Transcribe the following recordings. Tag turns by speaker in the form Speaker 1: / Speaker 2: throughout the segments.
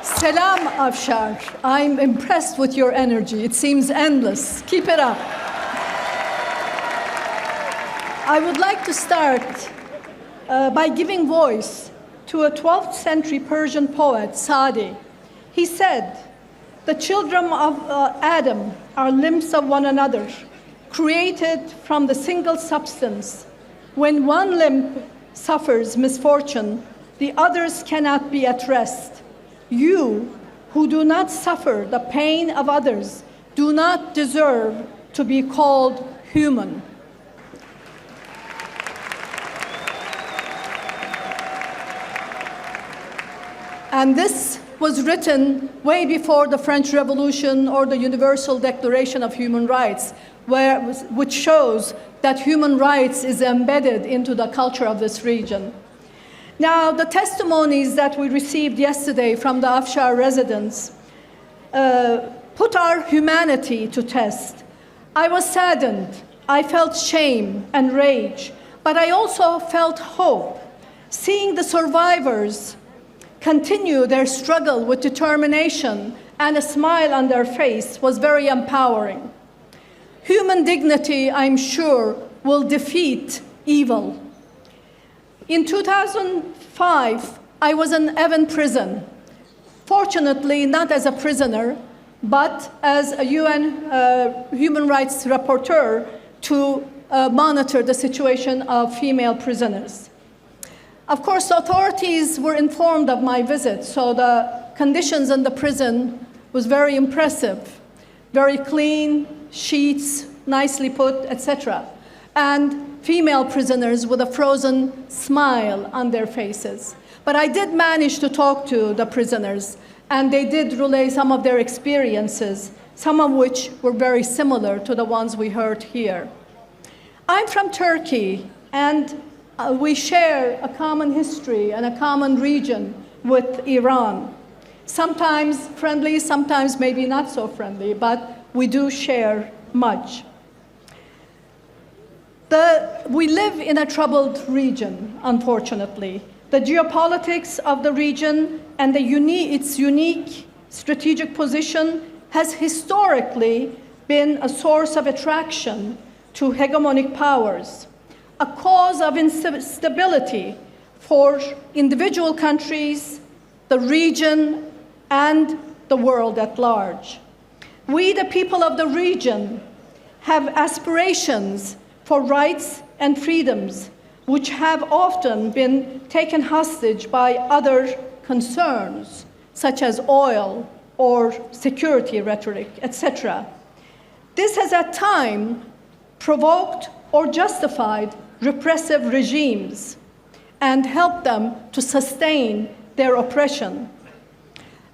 Speaker 1: Salam Ashraf. I'm impressed with your energy. It seems endless. Keep it up. I would like to start by giving voice to a 12th century Persian poet, Sadi. He said, "The children of Adam are limbs of one another, created from the single substance. When one limb suffers misfortune, the others cannot be at rest. You, who do not suffer the pain of others, do not deserve to be called human." And this was written way before the French Revolution or the Universal Declaration of Human Rights, which shows that human rights is embedded into the culture of this region. Now, the testimonies that we received yesterday from the Afshar residents put our humanity to test. I was saddened. I felt shame and rage, but I also felt hope. Seeing the survivors continue their struggle with determination and a smile on their face was very empowering. Human dignity, I'm sure, will defeat evil. In 2005, I was in Evin prison. Fortunately, not as a prisoner, but as a UN human rights rapporteur to monitor the situation of female prisoners. Of course, the authorities were informed of my visit, so the conditions in the prison was very impressive. Very clean, sheets, nicely put, etc. And female prisoners with a frozen smile on their faces. But I did manage to talk to the prisoners, and they did relay some of their experiences, some of which were very similar to the ones we heard here. I'm from Turkey, and we share a common history and a common region with Iran. Sometimes friendly, sometimes maybe not so friendly, but we do share much. We live in a troubled region, unfortunately. The geopolitics of the region and its unique strategic position has historically been a source of attraction to hegemonic powers, a cause of instability for individual countries, the region, and the world at large. We, the people of the region, have aspirations for rights and freedoms, which have often been taken hostage by other concerns, such as oil or security rhetoric, etc. This has at times provoked or justified repressive regimes and helped them to sustain their oppression.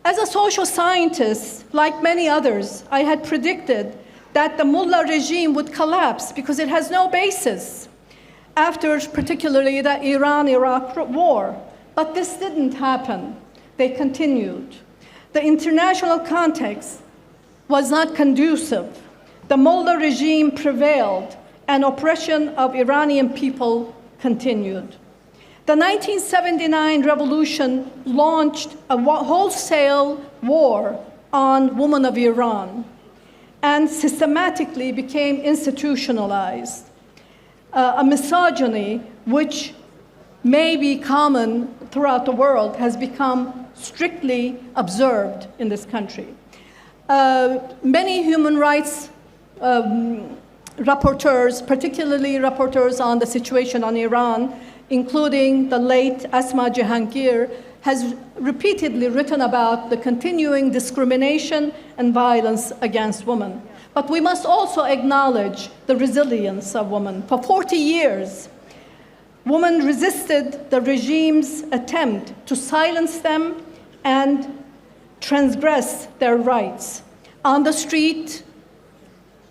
Speaker 1: As a social scientist, like many others, I had predicted that the mullah regime would collapse because it has no basis after particularly the Iran-Iraq war. But this didn't happen. They continued. The international context was not conducive. The mullah regime prevailed, and oppression of Iranian people continued. The 1979 revolution launched a wholesale war on women of Iran and systematically became institutionalized. A misogyny which may be common throughout the world has become strictly observed in this country. Many human rights rapporteurs, particularly rapporteurs on the situation on Iran, including the late Asma Jahangir, has repeatedly written about the continuing discrimination and violence against women. But we must also acknowledge the resilience of women. For 40 years, women resisted the regime's attempt to silence them and transgress their rights on the street,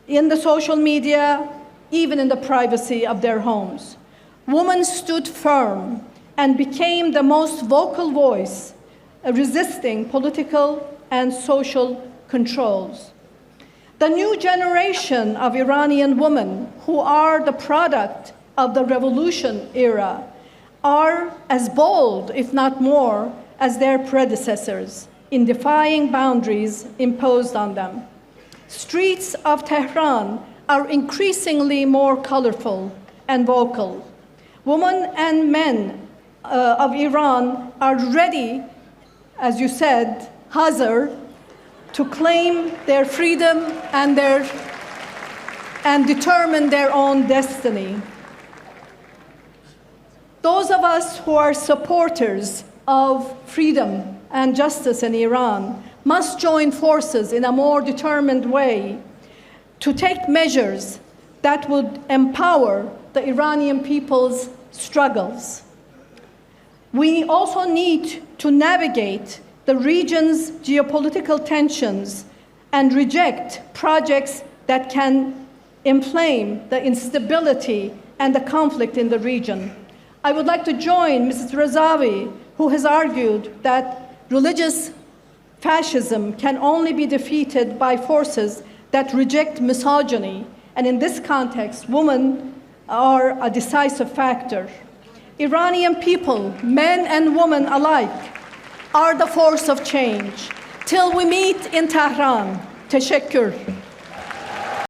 Speaker 1: in the social media, even in the privacy of their homes. Women stood firm and became the most vocal voice, resisting political and social controls. The new generation of Iranian women who are the product of the revolution era are as bold, if not more, as their predecessors in defying boundaries imposed on them. Streets of Tehran are increasingly more colorful and vocal. Women and men of Iran are ready, as you said, hazard, to claim their freedom and determine their own destiny. Those of us who are supporters of freedom and justice in Iran must join forces in a more determined way to take measures that would empower the Iranian people's struggles. We also need to navigate the region's geopolitical tensions and reject projects that can inflame the instability and the conflict in the region. I would like to join Mrs. Rajavi, who has argued that religious fascism can only be defeated by forces that reject misogyny, and in this context, women are a decisive factor. Iranian people, men and women alike, are the force of change. Till we meet in Tehran. Teşekkür.